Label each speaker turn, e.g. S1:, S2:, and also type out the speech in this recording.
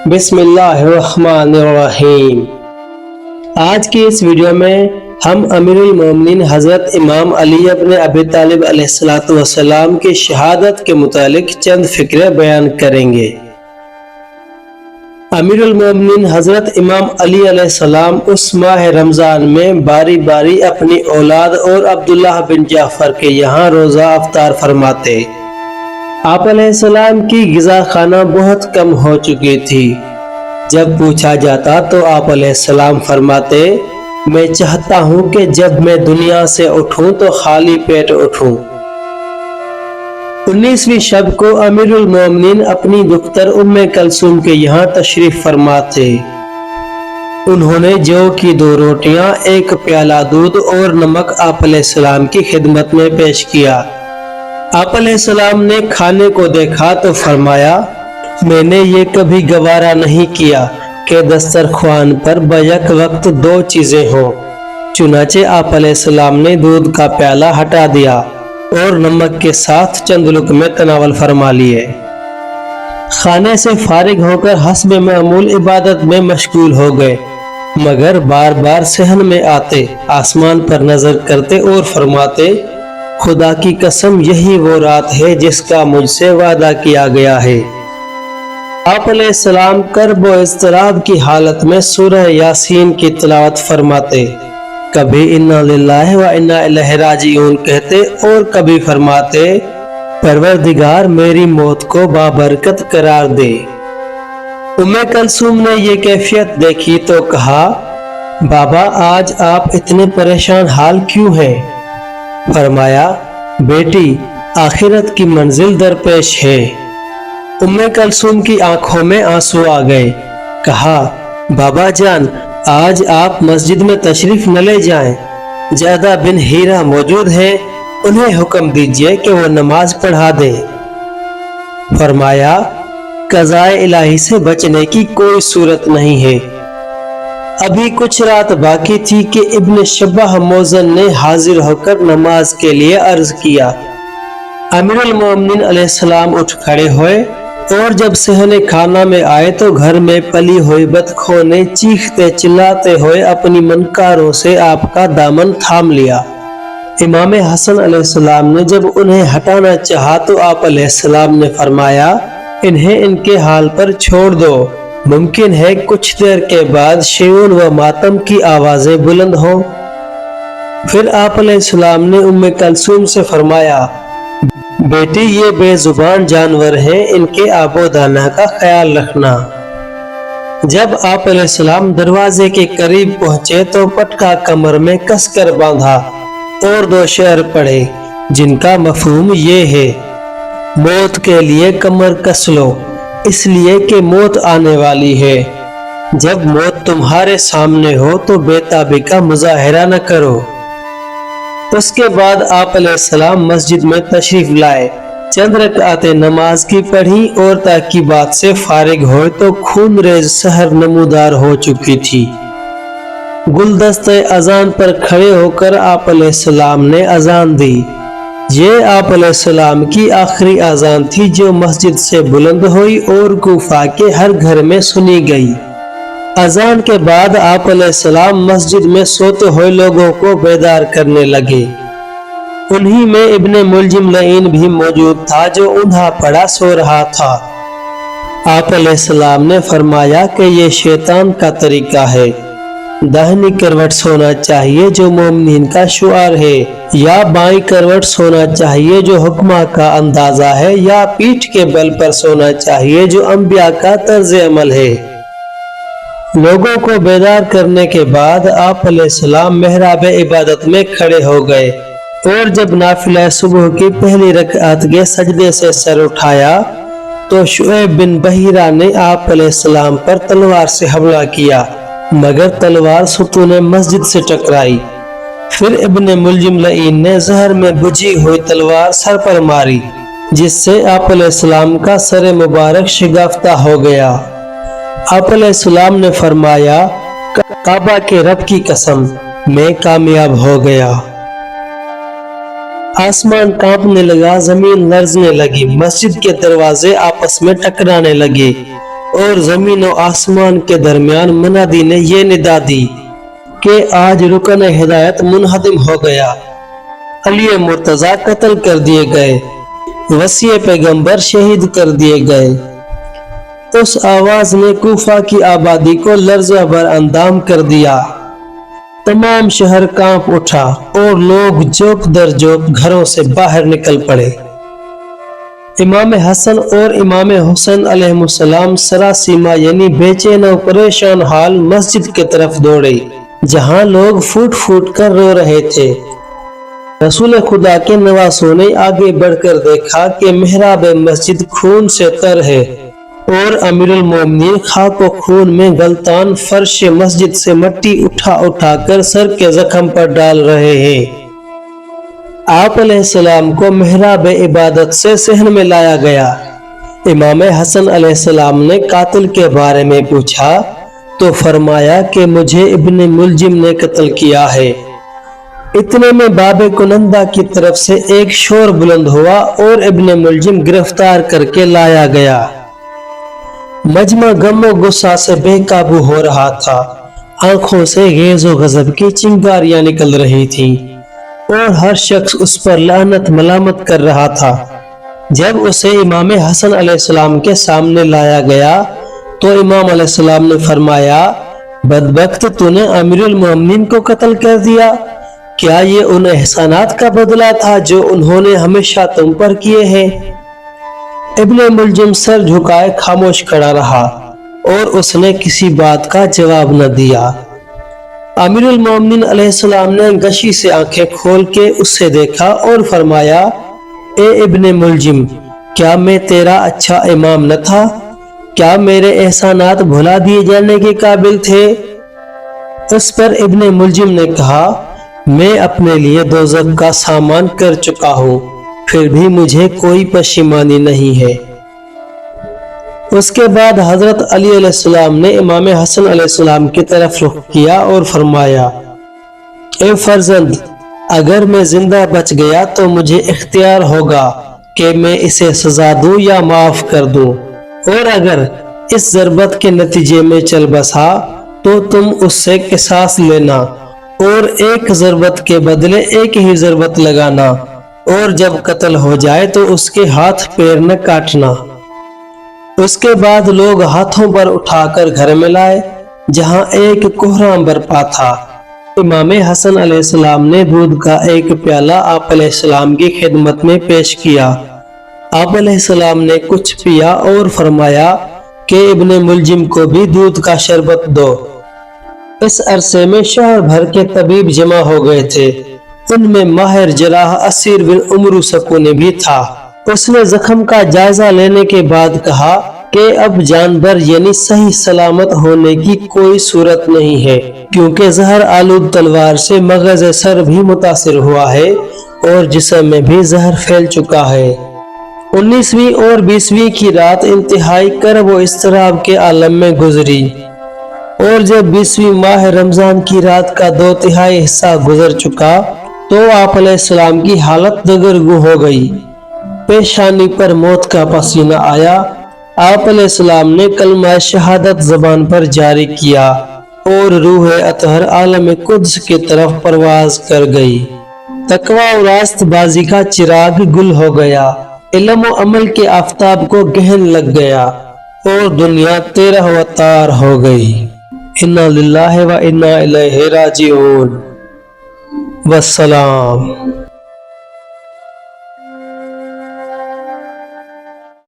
S1: بسم اللہ الرحمن الرحیم۔ آج کی اس ویڈیو میں ہم امیر المومنین حضرت امام علی ابن ابی طالب علیہ السلام کی شہادت کے متعلق چند فکرے بیان کریں گے۔ امیر المومنین حضرت امام علی علیہ السلام اس ماہ رمضان میں باری باری اپنی اولاد اور عبداللہ بن جعفر کے یہاں روزہ افطار فرماتے۔ آپ علیہ السلام کی غذا خانہ بہت کم ہو چکی تھی۔ جب پوچھا جاتا تو آپ علیہ السلام فرماتے، میں چاہتا ہوں کہ جب میں دنیا سے اٹھوں تو خالی پیٹ اٹھوں۔ 19ویں شب کو امیر المومنین اپنی دختر ام کلثوم کے یہاں تشریف فرما تھے۔ انہوں نے جو کی 2 روٹیاں، 1 پیالہ دودھ اور نمک آپ علیہ السلام کی خدمت میں پیش کیا۔ آپ علیہ السلام نے کھانے کو دیکھا تو فرمایا، میں نے یہ کبھی گوارا نہیں کیا کہ دسترخوان پر بیک وقت 2 چیزیں ہوں۔ چنانچہ آپ علیہ السلام نے دودھ کا پیالہ ہٹا دیا اور نمک کے ساتھ چند لقمے تناول فرما لیے۔ کھانے سے فارغ ہو کر حسب معمول عبادت میں مشغول ہو گئے، مگر بار بار صحن میں آتے، آسمان پر نظر کرتے اور فرماتے، خدا کی قسم یہی وہ رات ہے جس کا مجھ سے وعدہ کیا گیا ہے۔ آپ علیہ السلام کرب و اضطراب کی حالت میں سورہ یاسین کی تلاوت فرماتے، کبھی انا للہ و انا الیہ راجعون کہتے اور کبھی فرماتے، پروردگار میری موت کو بابرکت قرار دے۔ ام کلثوم نے یہ کیفیت دیکھی تو کہا، بابا آج آپ اتنے پریشان حال کیوں ہیں؟ فرمایا، بیٹی آخرت کی منزل درپیش ہے۔ ام کلثوم کی آنکھوں میں آنسو آ گئے۔ کہا، بابا جان آج آپ مسجد میں تشریف نہ لے جائیں، جعدہ بن ہیرہ موجود ہیں، انہیں حکم دیجئے کہ وہ نماز پڑھا دیں۔ فرمایا، قضاء الہی سے بچنے کی کوئی صورت نہیں ہے۔ ابھی کچھ رات باقی تھی کہ ابن شبہ موزن نے حاضر ہو کر نماز کے لیے عرض کیا۔ امیر المومنین علیہ السلام اٹھ کھڑے ہوئے اور جب صحن کھانا میں آئے تو گھر میں پلی ہوئی بطخوں نے چیختے چلاتے ہوئے اپنی منکاروں سے آپ کا دامن تھام لیا۔ امام حسن علیہ السلام نے جب انہیں ہٹانا چاہا تو آپ علیہ السلام نے فرمایا، انہیں ان کے حال پر چھوڑ دو، ممکن ہے کچھ دیر کے بعد شیون و ماتم کی آوازیں بلند ہوں۔ پھر آپ علیہ السلام نے ام کلثوم سے فرمایا، بیٹی یہ بے زبان جانور ہیں، ان کے آب و دانہ کا خیال رکھنا۔ جب آپ علیہ السلام دروازے کے قریب پہنچے تو پٹکا کمر میں کس کر باندھا اور 2 شعر پڑھے جن کا مفہوم یہ ہے، موت کے لیے کمر کس لو اس لیے کہ موت آنے والی ہے، جب موت تمہارے سامنے ہو تو بے تابی کا مظاہرہ نہ کرو۔ اس کے بعد آپ علیہ السلام مسجد میں تشریف لائے، چند رکعتیں نماز کی پڑھی اور تعقیبات سے فارغ ہوئے تو خون ریز سحر نمودار ہو چکی تھی۔ گلدستہ اذان پر کھڑے ہو کر آپ علیہ السلام نے اذان دی۔ یہ آپ علیہ السلام کی آخری اذان تھی جو مسجد سے بلند ہوئی اور کوفہ کے ہر گھر میں سنی گئی۔ اذان کے بعد آپ علیہ السلام مسجد میں سوتے ہوئے لوگوں کو بیدار کرنے لگے۔ انہی میں ابن ملجم لعین بھی موجود تھا جو اندھا پڑا سو رہا تھا۔ آپ علیہ السلام نے فرمایا کہ یہ شیطان کا طریقہ ہے، داہنی کروٹ سونا چاہیے جو مومنین کا شعار ہے، یا بائیں کروٹ سونا چاہیے جو حکمہ کا اندازہ ہے، یا پیٹھ کے بل پر سونا چاہیے جو انبیاء کا طرز عمل ہے۔ لوگوں کو بیدار کرنے کے بعد آپ علیہ السلام محراب عبادت میں کھڑے ہو گئے اور جب نافلہ صبح کی پہلی رکعت کے سجدے سے سر اٹھایا تو شعیب بن بحیرہ نے آپ علیہ السلام پر تلوار سے حملہ کیا، مگر تلوار ستون مسجد سے ٹکرائی۔ پھر ابن ملجم لعین نے زہر میں بجھی ہوئی تلوار سر پر ماری، جس سے آپ علیہ السلام کا سر مبارک شگافتہ ہو گیا۔ آپ علیہ السلام نے فرمایا، کعبہ کے رب کی قسم میں کامیاب ہو گیا۔ آسمان کانپنے لگا، زمین لرزنے لگی، مسجد کے دروازے آپس میں ٹکرانے لگے، اور زمین و آسمان کے درمیان منادی نے یہ ندا دی کہ آج رکن ہدایت منہدم ہو گیا، علی مرتضیٰ قتل کر دیے گئے، وصی پیغمبر شہید کر دیے گئے۔ اس آواز نے کوفہ کی آبادی کو لرزہ بر اندام کر دیا، تمام شہر کانپ اٹھا اور لوگ جوک در جوک گھروں سے باہر نکل پڑے۔ امام حسن اور امام حسین علیہ السلام سراسیمہ یعنی بے چین و پریشان حال مسجد کی طرف دوڑے، جہاں لوگ پھوٹ پھوٹ کر رو رہے تھے۔ رسول خدا کے نواسوں نے آگے بڑھ کر دیکھا کہ محراب مسجد خون سے تر ہے اور امیر المومنین خاک و خون میں گلتان فرش مسجد سے مٹی اٹھا اٹھا کر سر کے زخم پر ڈال رہے ہیں۔ آپ علیہ السلام کو محراب عبادت سے صحن میں لایا گیا۔ امام حسن علیہ السلام نے قاتل کے بارے میں پوچھا تو فرمایا کہ مجھے ابن ملجم نے قتل کیا ہے۔ اتنے میں باب کنندہ کی طرف سے ایک شور بلند ہوا اور ابن ملجم گرفتار کر کے لایا گیا۔ مجمع غم و غصہ سے بے قابو ہو رہا تھا، آنکھوں سے غیظ و غضب کی چنگاریاں نکل رہی تھیں اور ہر شخص اس پر لعنت ملامت کر رہا تھا۔ جب اسے امام حسن علیہ السلام کے سامنے لایا گیا تو امام علیہ السلام نے فرمایا، بدبخت تو نے امیر المومنین کو قتل کر دیا، کیا یہ ان احسانات کا بدلہ تھا جو انہوں نے ہمیشہ تم پر کیے ہیں؟ ابن ملجم سر جھکائے خاموش کھڑا رہا اور اس نے کسی بات کا جواب نہ دیا۔ امیر المومنین علیہ السلام نے غشی سے آنکھیں کھول کے اسے دیکھا اور فرمایا، اے ابن ملجم، کیا میں تیرا اچھا امام نہ تھا؟ کیا میرے احسانات بھلا دیے جانے کے قابل تھے؟ اس پر ابن ملجم نے کہا، میں اپنے لیے دوزخ کا سامان کر چکا ہوں، پھر بھی مجھے کوئی پشیمانی نہیں ہے۔ اس کے بعد حضرت علی علیہ السلام نے امام حسن علیہ السلام کی طرف رخ کیا اور فرمایا، اے فرزند، اگر میں زندہ بچ گیا تو مجھے اختیار ہوگا کہ میں اسے سزا دوں یا معاف کر دوں، اور اگر اس ضربت کے نتیجے میں چل بسا تو تم اس سے قصاص لینا اور ایک ضربت کے بدلے ایک ہی ضربت لگانا، اور جب قتل ہو جائے تو اس کے ہاتھ پیر نہ کاٹنا۔ اس کے بعد لوگ ہاتھوں پر اٹھا کر گھر میں لائے، جہاں ایک کوہرام برپا تھا۔ امام حسن علیہ السلام نے دودھ کا ایک پیالہ آپ علیہ السلام کی خدمت میں پیش کیا۔ آپ علیہ السلام نے کچھ پیا اور فرمایا کہ ابن ملجم کو بھی دودھ کا شربت دو۔ اس عرصے میں شہر بھر کے طبیب جمع ہو گئے تھے، ان میں ماہر جراح اسیر بن عمرو سکونی بھی تھا۔ اس نے زخم کا جائزہ لینے کے بعد کہا کہ اب جانبر یعنی صحیح سلامت ہونے کی کوئی صورت نہیں ہے، کیونکہ زہر آلود تلوار سے مغز سر بھی متاثر ہوا ہے اور جسم میں بھی زہر پھیل چکا ہے۔ 19ویں اور 20ویں کی رات انتہائی کرب و اضطراب کے عالم میں گزری، اور جب 20ویں ماہ رمضان کی رات کا 2/3 حصہ گزر چکا تو آپ علیہ السلام کی حالت دگرگوں ہو گئی۔ پیشانی پر موت کا پسینہ آیا۔ آپ علیہ السلام نے کلمہ شہادت زبان پر جاری کیا اور روح اطہر عالم قدس کی طرف پرواز کر گئی۔ تقویٰ و راست بازی کا چراغ گل ہو گیا، علم و عمل کے آفتاب کو گہن لگ گیا اور دنیا تیرہ و تار ہو گئی۔ انا للہ و انا الیہ راجعون۔ والسلام۔